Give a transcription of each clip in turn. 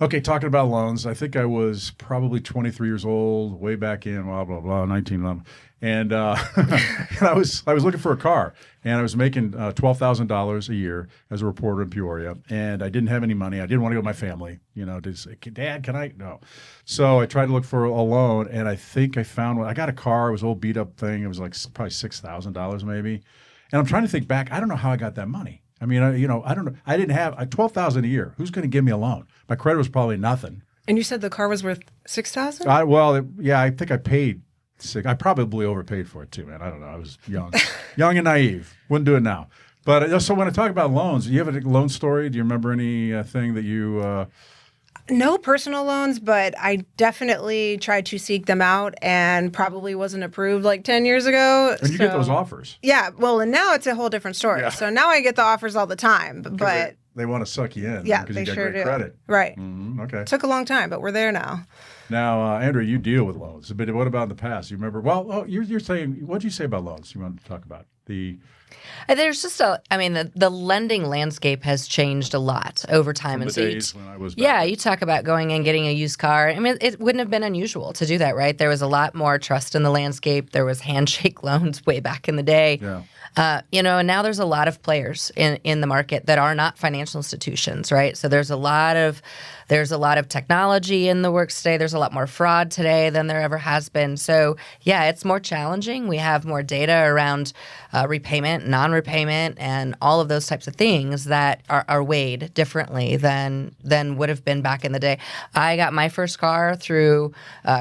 Okay, talking about loans, I think I was probably 23 years old, way back in blah blah blah 1911, and and I was looking for a car, and I was making $12,000 a year as a reporter in Peoria, and I didn't have any money. I didn't want to go with my family, to say, Dad, can I? No. So I tried to look for a loan, and I think I found one. I got a car. It was an old beat up thing. It was like probably $6,000 maybe, and I'm trying to think back. I don't know how I got that money. I mean, I don't know. I didn't have 12,000 a year. Who's going to give me a loan? My credit was probably nothing. And you said the car was worth 6,000? Yeah, I think I paid six. I probably overpaid for it too, man. I don't know. I was young, young and naive. Wouldn't do it now. But so when I talk about loans, do you have a loan story? Do you remember anything that you? No personal loans, but I definitely tried to seek them out and probably wasn't approved like 10 years ago. And you get those offers. Yeah. Well, and now it's a whole different story. Yeah. So now I get the offers all the time. But they want to suck you in. Yeah, because they you got sure great do. credit. Right. Okay. Took a long time, but we're there now. Now, Andrew, you deal with loans. But what about in the past? You remember? Well, you're saying, what did you say about loans? You want to talk about There's just the lending landscape has changed a lot over time. From And the so days when I was back yeah, then. you talk about going and getting a used car. I mean, it wouldn't have been unusual to do that, right? There was a lot more trust in the landscape. There was handshake loans way back in the day. Yeah. And now there's a lot of players in the market that are not financial institutions, right? So there's a lot of technology in the works today. There's a lot more fraud today than there ever has been. So yeah, it's more challenging. We have more data around repayment, non-repayment, and all of those types of things that are weighed differently than would have been back in the day. I got my first car through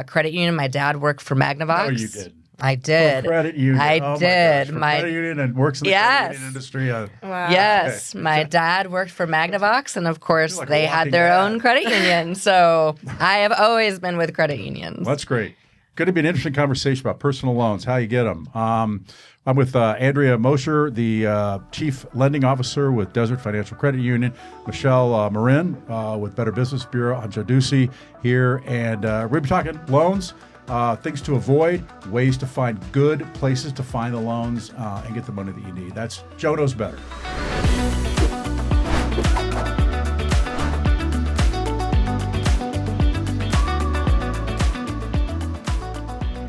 credit union. My dad worked for Magnavox. Oh, you did. I did. Credit union. I Oh did. My gosh, credit union and works in the credit union industry. Wow. Yes, my dad worked for Magnavox, and of course, You're like they a had walking their ad. own credit union. So I have always been with credit unions. Well, that's great. Going to be an interesting conversation about personal loans, how you get them. I'm with Andrea Mosher, the Chief Lending Officer with Desert Financial Credit Union, Michelle Marin with Better Business Bureau, Anjo Ducey here, and we're going to be talking loans, things to avoid, ways to find good places to find the loans and get the money that you need. That's Joe Knows Better.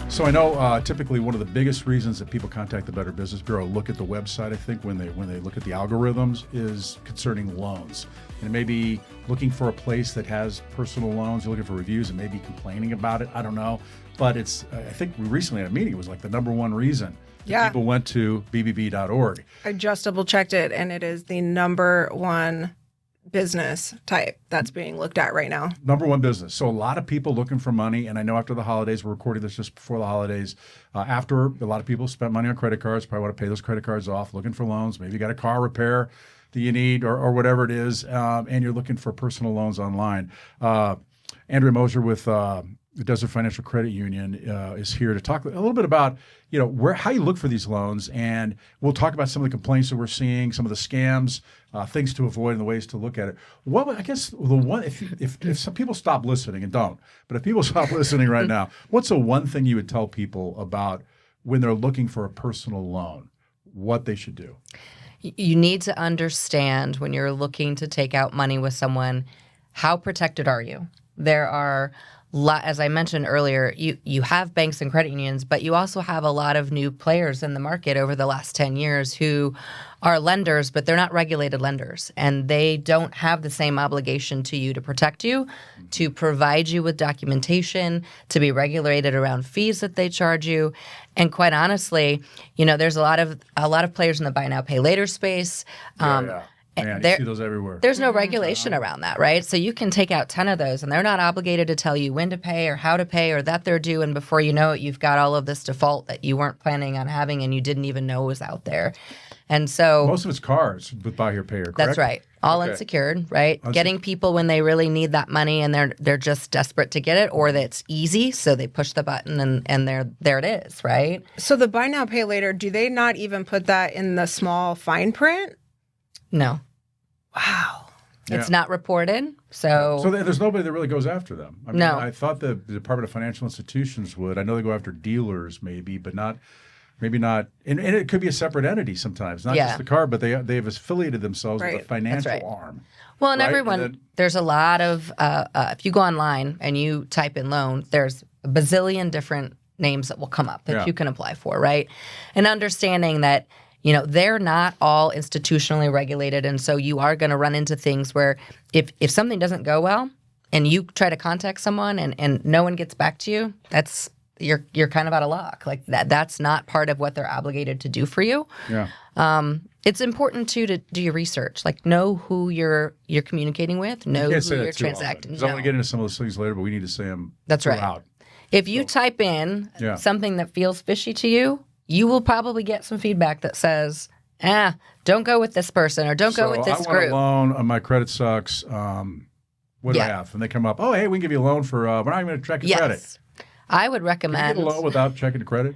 So I know typically one of the biggest reasons that people contact the Better Business Bureau, look at the website, I think, when they look at the algorithms, is concerning loans. And maybe looking for a place that has personal loans, you're looking for reviews and maybe complaining about it. I don't know. But I think we recently had a meeting, it was like the number one reason that people went to bbb.org. I just double checked it, and it is the number one business type that's being looked at right now. Number one business. So a lot of people looking for money, and I know after the holidays, we're recording this just before the holidays. After a lot of people spent money on credit cards, probably want to pay those credit cards off, looking for loans. Maybe you got a car repair that you need or whatever it is, and you're looking for personal loans online. Andrea Mosher with the Desert Financial Credit Union is here to talk a little bit about how you look for these loans, and we'll talk about some of the complaints that we're seeing, some of the scams, things to avoid, and the ways to look at it. Well, I guess the one, if some people stop listening and don't, but if people stop listening right now, what's the one thing you would tell people about when they're looking for a personal loan, what they should do? You need to understand when you're looking to take out money with someone, how protected are you? There are as I mentioned earlier, you have banks and credit unions, but you also have a lot of new players in the market over the last 10 years who are lenders, but they're not regulated lenders. And they don't have the same obligation to you to protect you, to provide you with documentation, to be regulated around fees that they charge you. And quite honestly, there's a lot of players in the buy now, pay later space. Yeah. Man, you see those everywhere. There's no regulation around that, right? So you can take out 10 of those, and they're not obligated to tell you when to pay or how to pay or that they're due. And before you know it, you've got all of this default that you weren't planning on having and you didn't even know was out there. And so most of it's cars with buy here, pay here, correct? That's right. All unsecured, right? Getting people when they really need that money and they're just desperate to get it, or that it's easy, so they push the button and there it is, right? So the buy now, pay later, do they not even put that in the small fine print? No. Wow. It's not reported. So there's nobody that really goes after them. No. I thought the Department of Financial Institutions would. I know they go after dealers maybe, but not maybe not, and it could be a separate entity sometimes, not Yeah. just the card, but they've affiliated themselves with a Right. financial right. arm. Well, and Right, and everyone, then- there's a lot of, if you go online and you type in loan, there's a bazillion different names that will come up that Yeah. you can apply for, right? And understanding that, they're not all institutionally regulated. And so you are going to run into things where if something doesn't go well and you try to contact someone and no one gets back to you, you're kind of out of luck. Like that's not part of what they're obligated to do for you. Yeah. It's important too to do your research, like know who you're communicating with, know You who can't say you're that too often, transacting. 'cause I want No. to get into some of those things later, but we need to say them That's right. throughout. If you type in Yeah. something that feels fishy to you, you will probably get some feedback that says, don't go with this person or don't go with this I want group. a loan. My credit sucks. What do I Yeah. have? And they come up, oh, hey, we can give you a loan for, we're not even going to check your credit. Yes. I would Can you recommend. get a loan without checking the credit?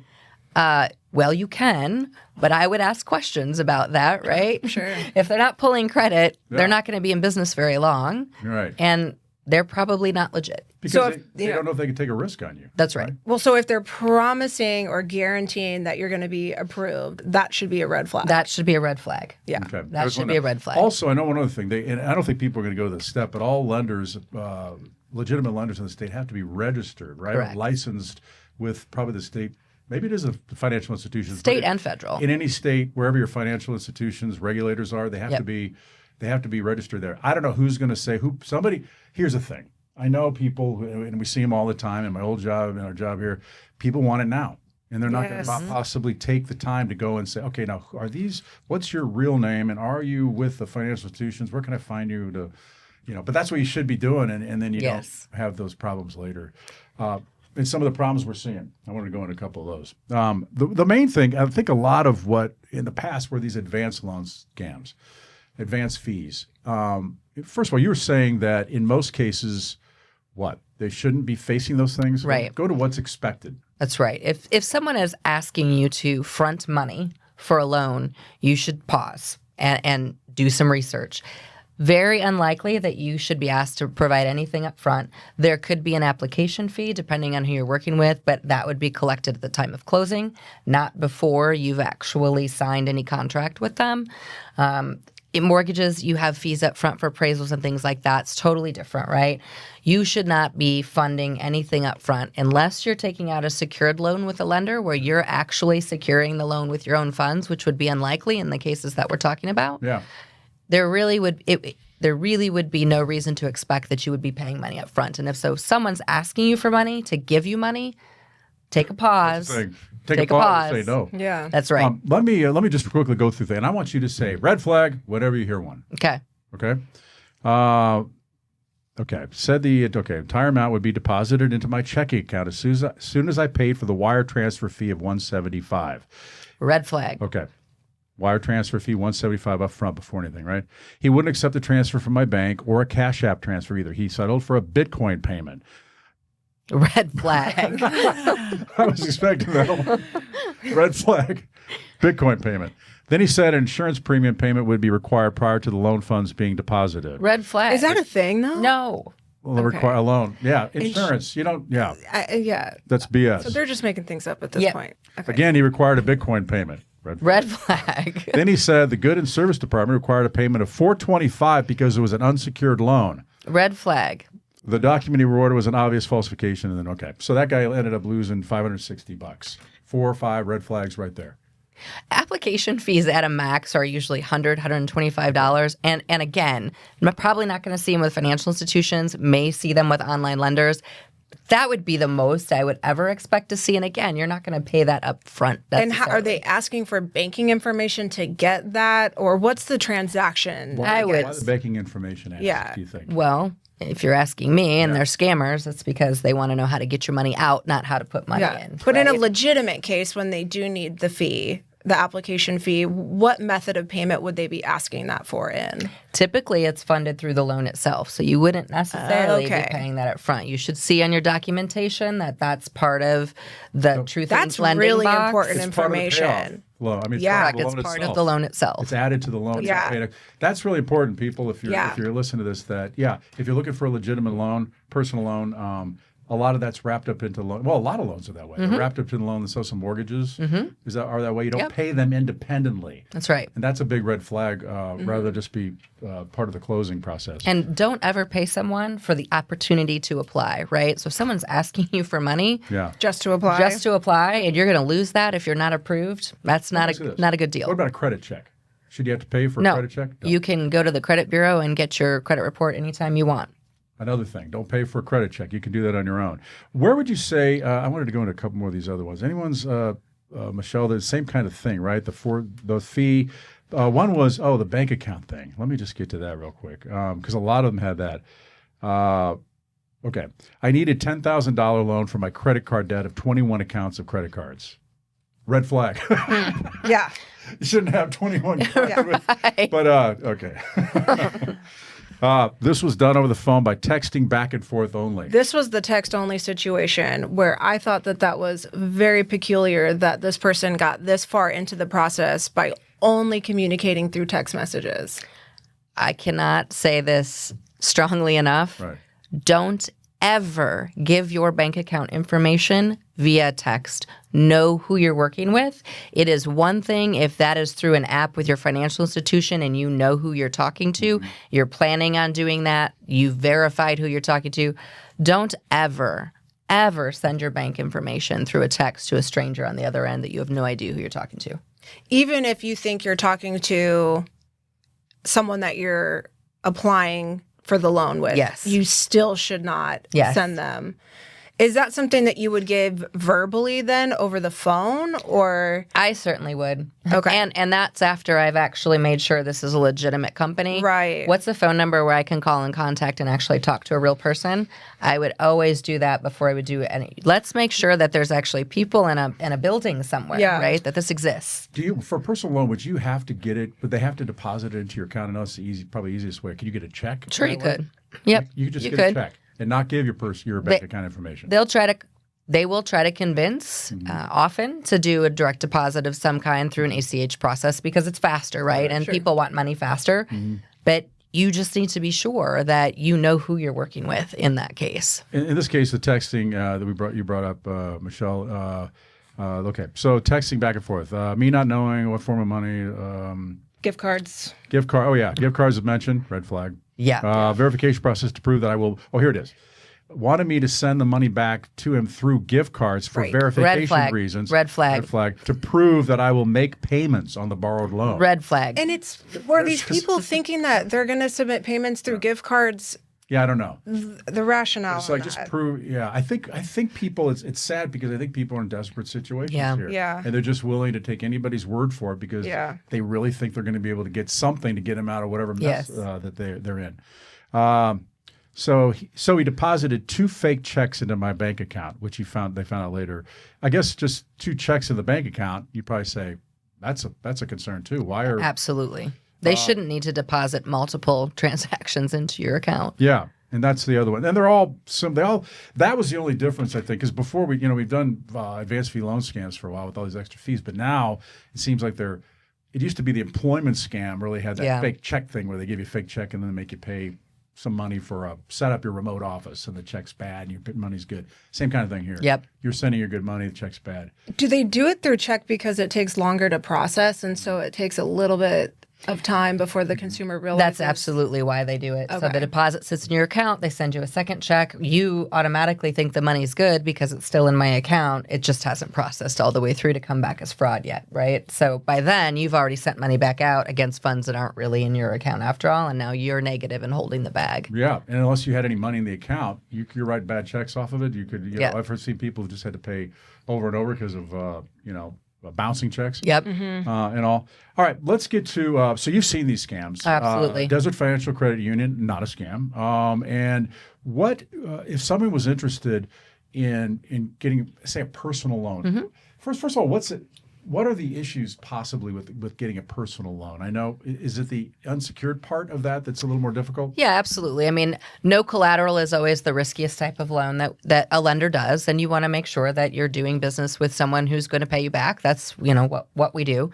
Well, you can, but I would ask questions about that, right? Sure. If they're not pulling credit, Yeah. they're not going to be in business very long, You're right. and they're probably not legit. Because So if- they yeah. don't know if they can take a risk on you. That's right. Well, so if they're promising or guaranteeing that you're going to be approved, that should be a red flag. That should be a red flag. yeah. Okay. I That just should wanna- be a red flag. Also, I know one other thing. And I don't think people are going to go to this step, but all lenders, legitimate lenders in the state, have to be registered, right? Correct. Licensed with probably the state. Maybe it is a financial institution. but State and federal. in any state, wherever your financial institutions, regulators are, they have Yep. to be. They have to be registered there. I don't know who's going to say who. Somebody. Here's the thing. I know people, and we see them all the time. In my old job, in our job here, people want it now. And they're not Yes. going to possibly take the time to go and say, okay, now are these? What's your real name? And are you with the financial institutions? Where can I find you to, But that's what you should be doing, and then you Yes. don't have those problems later. And some of the problems we're seeing. I want to go into a couple of those. The main thing, I think, a lot of what in the past were these advanced loan scams, advanced fees. First of all, you were saying that in most cases, they shouldn't be facing those things. Right. Go to what's expected. That's right. If someone is asking you to front money for a loan, you should pause and do some research. Very unlikely that you should be asked to provide anything up front. There could be an application fee depending on who you're working with, but that would be collected at the time of closing, not before you've actually signed any contract with them. In mortgages, you have fees up front for appraisals and things like that. It's totally different, right? You should not be funding anything up front unless you're taking out a secured loan with a lender where you're actually securing the loan with your own funds, which would be unlikely in the cases that we're talking about. Yeah. There really would be no reason to expect that you would be paying money up front. And if so, someone's asking you for money to give you money, take a pause. Thing. Take a pause and say no. Yeah. That's right. Let me just quickly go through things, and I want you to say red flag whenever you hear one. Okay. Okay. Okay. Said entire amount would be deposited into my checking account as soon as I paid for the wire transfer fee of $175. Red flag. Okay. Wire transfer fee $175 up front before anything, right? He wouldn't accept a transfer from my bank or a Cash App transfer either. He settled for a Bitcoin payment. Red flag. I was expecting that one. Red flag. Bitcoin payment. Then he said an insurance premium payment would be required prior to the loan funds being deposited. Red flag. Is that a thing though? No. Well, they require a loan. Yeah, insurance. You don't. Yeah, Yeah. that's BS. So they're just making things up at this Yeah. point. Okay. Again, he required a Bitcoin payment. Red flag. Then he said the good and service department required a payment of $425 because it was an unsecured loan. Red flag. The document he wrote was an obvious falsification. And then, okay. So that guy ended up losing $560. 4 or 5 red flags right there. Application fees at a max are usually $100, $125. And again, I'm probably not going to see them with financial institutions, may see them with online lenders. That would be the most I would ever expect to see. And again, you're not going to pay that up front. And how, are they asking for banking information to get that, or what's the transaction? I would- Why the banking information asked, Yeah. do you think? Well, if you're asking me and they're scammers, that's because they want to know how to get your money out, not how to put money in. But in a right? legitimate case, when they do need the fee, the application fee, what method of payment would they be asking that for in? Typically, it's funded through the loan itself, so you wouldn't necessarily Okay. be paying that up front. You should see on your documentation that that's part of the True Things That's lending really box. important It's part of the information. payoff loan. I mean, it's Yeah. part of the It's loan part itself. of the loan itself. It's added to the loan. Yeah. That's really important, people. If you're Yeah. if you're listening to this, if you're looking for a legitimate loan, personal loan, a lot of that's wrapped up into loan. Well, a lot of loans are that way. They're wrapped up in the loan and so some mortgages are that way. You don't pay them independently. That's right. And that's a big red flag, rather than just be part of the closing process. And don't ever pay someone for the opportunity to apply, right? So if someone's asking you for money yeah. Just to apply. and you're going to lose that if you're not approved, that's not a good deal. What about a credit check? Should you have to pay for a No, credit check? No. you can go to the credit bureau and get your credit report anytime you want. Another thing, don't pay for a credit check. You can do that on your own. Where would you say, I wanted to go into a couple more of these other ones. Anyone's, Michelle, the same kind of thing, right? The fee. One was, the bank account thing. Let me just get to that real quick, because a lot of them had that. Okay. I need a $10,000 loan for my credit card debt of 21 accounts of credit cards. Red flag. Yeah. You shouldn't have 21 cards. Right. But, okay. This was done over the phone by texting back and forth only. This was the text only situation where I thought that was very peculiar that this person got this far into the process by only communicating through text messages. I cannot say this strongly enough. Right. Don't ever give your bank account information via text. Know who you're working with. It is one thing if that is through an app with your financial institution and you know who you're talking to, you're planning on doing that, you've verified who you're talking to. Don't ever send your bank information through a text to a stranger on the other end that you have no idea who you're talking to. Even if you think you're talking to someone that you're applying for the loan with, Yes. you still should not Yes. send them. Is that something that you would give verbally then over the phone, or? I certainly would. Okay. And that's after I've actually made sure this is a legitimate company. Right. What's the phone number where I can call and contact and actually talk to a real person? I would always do that before I would do any. Let's make sure that there's actually people in a building somewhere, Yeah. right? That this exists. Do you, for a personal loan, would you have to get it? Would they have to deposit it into your account? I know it's the probably easiest way. Could you get a check? Sure, that you way? could. Yep. You could just You get a could. check and not give your bank account information. They will try to convince often to do a direct deposit of some kind through an ACH process because it's faster, right? And people want money faster. But you just need to be sure that you know who you're working with in that case. In this case, the texting that you brought up, Michelle. Okay, so texting back and forth. Me not knowing what form of money. Gift cards. Gift card. Oh yeah, gift cards is mentioned. Red flag. Yeah. Verification process to prove that I will. Oh, here it is. Wanted me to send the money back to him through gift cards for Right. verification Red flag. reasons. Red flag. Red flag. To prove that I will make payments on the borrowed loan. Red flag. And it's were these people thinking that they're going to submit payments through gift cards? Yeah, I don't know. The rationale. It's like on just that. prove. Yeah, I think people. It's sad because I think people are in desperate situations Yeah. here. Yeah. And they're just willing to take anybody's word for it because Yeah. they really think they're going to be able to get something to get them out of whatever mess Yes. that they're in. So he deposited 2 fake checks into my bank account, which they found out later. I guess just 2 checks in the bank account, you'd probably say that's a concern too. Why are Absolutely. They shouldn't need to deposit multiple transactions into your account. Yeah, and that's the other one. And that was the only difference, I think, because before we've done advanced fee loan scams for a while with all these extra fees, but now it seems like it used to be the employment scam really had that Yeah. fake check thing where they give you a fake check and then they make you pay some money for set up your remote office and the check's bad and your money's good. Same kind of thing here. Yep. You're sending your good money, the check's bad. Do they do it through check because it takes longer to process, and so it takes a little bit of time before the consumer realizes? That's absolutely why they do it. So Okay. the deposit sits in your account. They send you a second check. You automatically think the money's good because it's still in my account. It just hasn't processed all the way through to come back as fraud yet, right? So by then, you've already sent money back out against funds that aren't really in your account after all, and now you're negative and holding the bag. Yeah, and unless you had any money in the account, you write bad checks off of it. Yeah. I've seen people who just had to pay over and over because of bouncing checks. Yep. And all. All right, let's get to. So you've seen these scams. Absolutely. Desert Financial Credit Union, not a scam. And what if someone was interested in getting, say, a personal loan? Mm-hmm. First of all, what are the issues possibly with getting a personal loan? I know, is it the unsecured part of that's a little more difficult? Yeah, absolutely. I mean, no collateral is always the riskiest type of loan that a lender does, and you want to make sure that you're doing business with someone who's going to pay you back. That's what we do.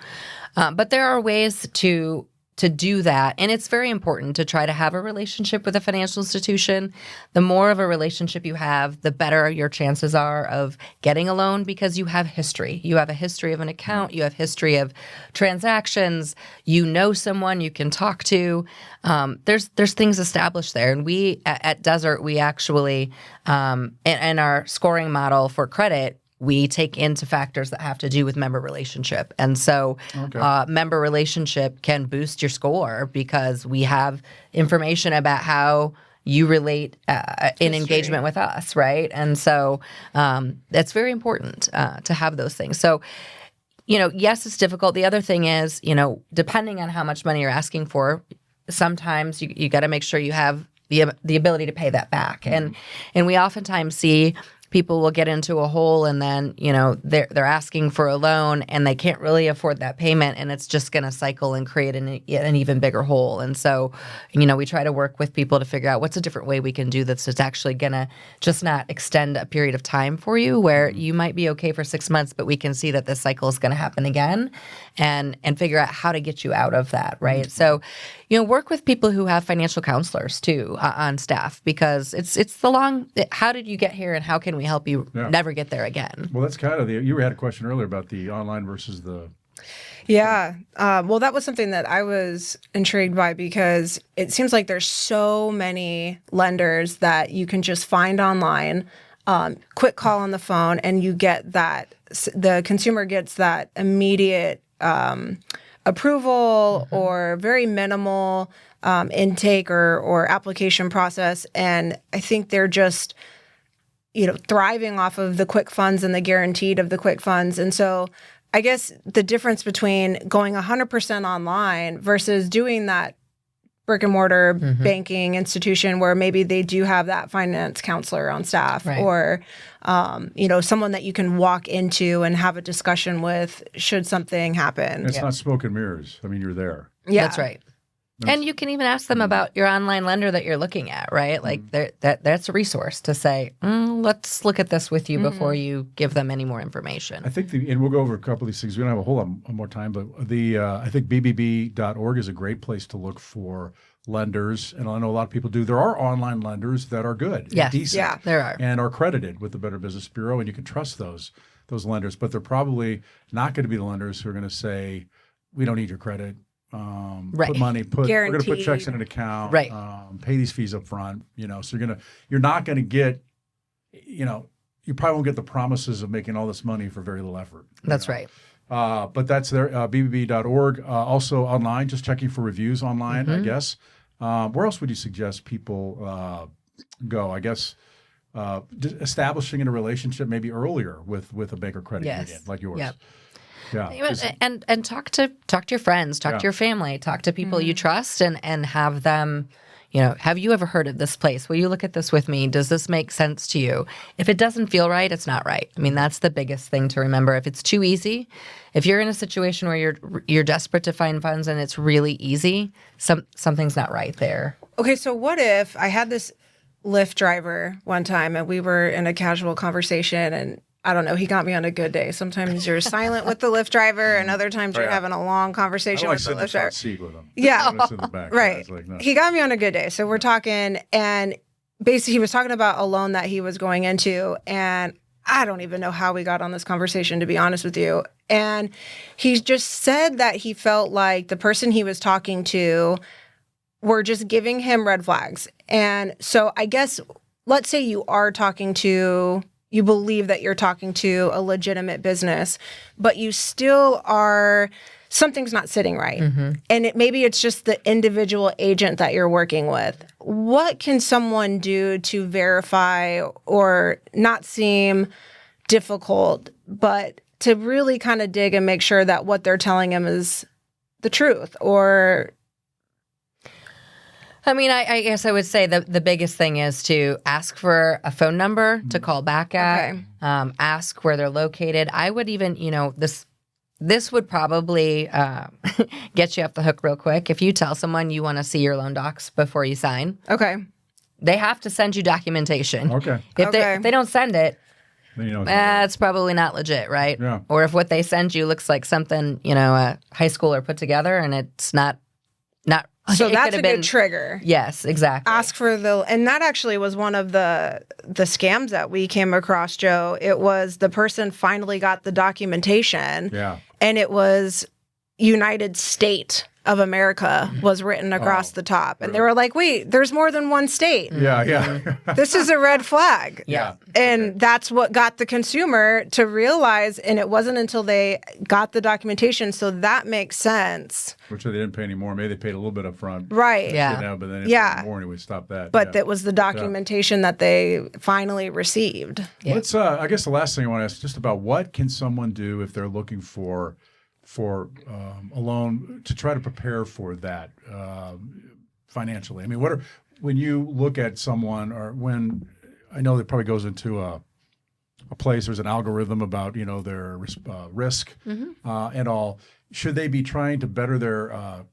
But there are ways to to do that. And it's very important to try to have a relationship with a financial institution. The more of a relationship you have, the better your chances are of getting a loan because you have history. You have a history of an account. You have history of transactions. You know someone you can talk to. There's things established there. And we at Desert, we actually, in our scoring model for credit, we take into factors that have to do with member relationship. And so member relationship can boost your score because we have information about how you relate in engagement with us, right? And so that's very important to have those things. So, yes, it's difficult. The other thing is, depending on how much money you're asking for, sometimes you got to make sure you have the ability to pay that back. And we oftentimes see people will get into a hole and then, they're asking for a loan and they can't really afford that payment and it's just going to cycle and create an even bigger hole. And so, we try to work with people to figure out what's a different way we can do this that's actually going to just not extend a period of time for you where you might be okay for 6 months, but we can see that this cycle is going to happen again and figure out how to get you out of that, right? So, work with people who have financial counselors too on staff because it's how did you get here and how can we help you never get there again? Well, that's kind of you had a question earlier about the online versus the. Yeah. Well, that was something that I was intrigued by because it seems like there's so many lenders that you can just find online, quick call on the phone, and you get that the consumer gets that immediate approval or very minimal intake or application process. And I think they're just, thriving off of the quick funds and the guaranteed of the quick funds. And so I guess the difference between going 100% online versus doing that brick and mortar banking institution where maybe they do have that finance counselor on staff or, someone that you can walk into and have a discussion with should something happen. It's not smoke and mirrors. I mean, you're there. Yeah. That's right. And you can even ask them about your online lender that you're looking at, right? Like that's a resource to say, let's look at this with you before you give them any more information. I think, and we'll go over a couple of these things. We don't have a whole lot more time, but I think bbb.org is a great place to look for lenders. And I know a lot of people do. There are online lenders that are good, yes, decent, yeah, there are, and are accredited with the Better Business Bureau, and you can trust those lenders. But they're probably not going to be the lenders who are going to say, we don't need your credit. Put money, we're going to put checks in an account, pay these fees up front, so you're not going to get, you probably won't get the promises of making all this money for very little effort. That's right. But that's there, bbb.org. Also online, just checking for reviews online, I guess. Where else would you suggest people go? I guess establishing a relationship maybe earlier with a bank or credit union like yours. Yep. Yeah, and talk to your friends, talk to your family, talk to people you trust, and have them, have you ever heard of this place? Will you look at this with me? Does this make sense to you? If it doesn't feel right, it's not right. I mean, that's the biggest thing to remember. If it's too easy, if you're in a situation where you're desperate to find funds and it's really easy, something's not right there. Okay, so what if I had this Lyft driver one time and we were in a casual conversation and I don't know, he got me on a good day. Sometimes you're silent with the Lyft driver and other times you're having a long conversation with the Lyft driver. Seat with him. Yeah. In the back. Right. Like, no. He got me on a good day. So we're talking and basically he was talking about a loan that he was going into and I don't even know how we got on this conversation, to be honest with you. And he just said that he felt like the person he was talking to were just giving him red flags. And so I guess, let's say you believe that you're talking to a legitimate business, but you still are, something's not sitting right. And maybe it's just the individual agent that you're working with. What can someone do to verify or not seem difficult, but to really kind of dig and make sure that what they're telling him is the truth? Or I mean, I guess I would say the biggest thing is to ask for a phone number to call back at, ask where they're located. I would even, this would probably get you off the hook real quick. If you tell someone you want to see your loan docs before you sign, they have to send you documentation. If they don't send it, it's probably not legit, right? Yeah. Or if what they send you looks like something, a high schooler put together and it's not not. So it that's could a have been good trigger. Yes, exactly. Ask for and that actually was one of the scams that we came across, Joe. It was the person finally got the documentation, Yeah. and it was United State of America was written across the top, and they were like, "Wait, there's more than one state. Yeah. Yeah. This is a red flag." Yeah. And that's what got the consumer to realize, and it wasn't until they got the documentation. So that makes sense. Which they didn't pay anymore. Maybe they paid a little bit up front. Right. Yeah. But then Yeah. more anyway, stop that. But yeah. that was the documentation that they finally received. Yeah. Let's. I guess the last thing I want to ask is just about what can someone do if they're looking for a loan to try to prepare for that financially. I mean, when you look at someone, or when I know it probably goes into a place, there's an algorithm about their risk and all. Should they be trying to better their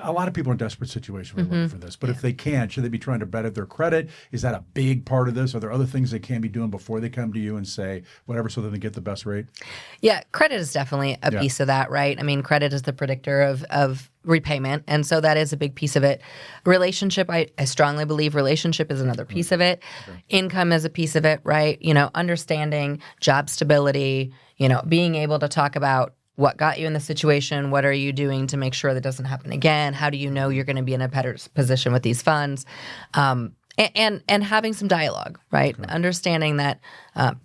a lot of people are in desperate situations when they're looking for this, but if they can, should they be trying to better their credit? Is that a big part of this? Are there other things they can be doing before they come to you and say whatever so that they get the best rate? Yeah, credit is definitely a piece of that, right? I mean, credit is the predictor of repayment, and so that is a big piece of it. Relationship, I strongly believe relationship is another piece of it. Okay. Income is a piece of it, right? Understanding job stability, being able to talk about what got you in the situation, what are you doing to make sure that doesn't happen again? How do you know you're going to be in a better position with these funds? And having some dialogue, right? Okay. Understanding that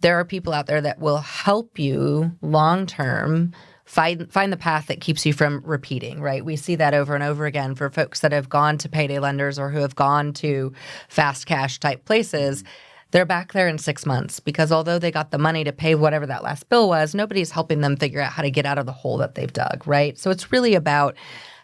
there are people out there that will help you long term find the path that keeps you from repeating, right? We see that over and over again for folks that have gone to payday lenders or who have gone to fast cash type places. They're back there in 6 months because although they got the money to pay whatever that last bill was, nobody's helping them figure out how to get out of the hole that they've dug, right? So it's really about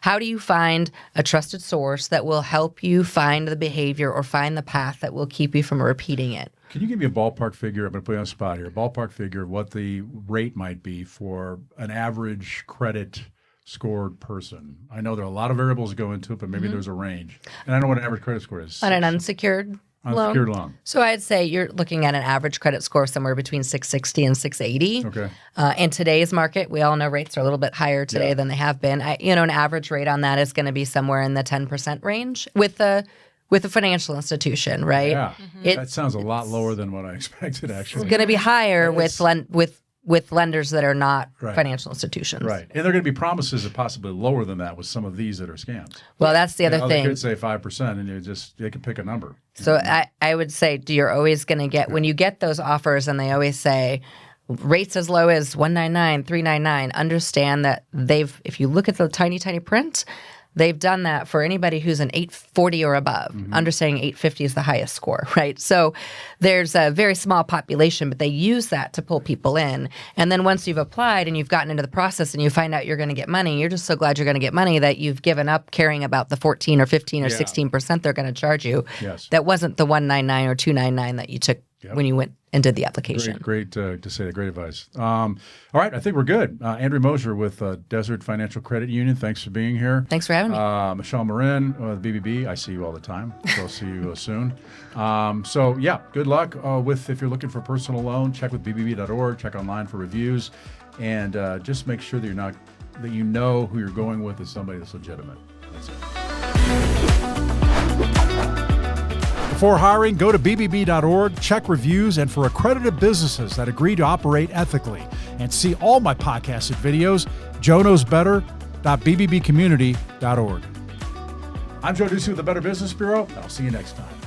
how do you find a trusted source that will help you find the behavior or find the path that will keep you from repeating it. Can you give me a ballpark figure? I'm going to put you on the spot here. A ballpark figure of what the rate might be for an average credit scored person. I know there are a lot of variables that go into it, but maybe there's a range. And I know what an average credit score is. On an unsecured loan. So I'd say you're looking at an average credit score somewhere between 660 and 680. Okay. In today's market, we all know rates are a little bit higher today than they have been. An average rate on that is going to be somewhere in the 10% range with a financial institution, right? Yeah. That sounds a lot lower than what I expected, actually. It's going to be higher with lenders that are not financial institutions. Right. And there are going to be promises that possibly lower than that with some of these that are scams. Well, that's the other thing. They could say 5% and they could pick a number. So I would say you're always going to get, when you get those offers and they always say rates as low as 199, 399, understand that if you look at the tiny, tiny print, they've done that for anybody who's an 840 or above. Understanding 850 is the highest score, right? So there's a very small population, but they use that to pull people in. And then once you've applied and you've gotten into the process and you find out you're going to get money, you're just so glad you're going to get money that you've given up caring about the 14 or 15 or 16% they're going to charge you. Yes. That wasn't the 199 or 299 that you took when you went and did the application. Great to say that. Great advice. All right, I think we're good. Andrea Mosier with Desert Financial Credit Union. Thanks for being here. Thanks for having me. Michelle Marin with BBB. I see you all the time, so I'll see you soon. Good luck if you're looking for a personal loan. Check with bbb.org. Check online for reviews, and just make sure that you know who you're going with is somebody that's legitimate. That's it. Before hiring, go to bbb.org, check reviews, and for accredited businesses that agree to operate ethically. And see all my podcasted videos, joeknowsbetter.bbbcommunity.org. I'm Joe Ducey with the Better Business Bureau, and I'll see you next time.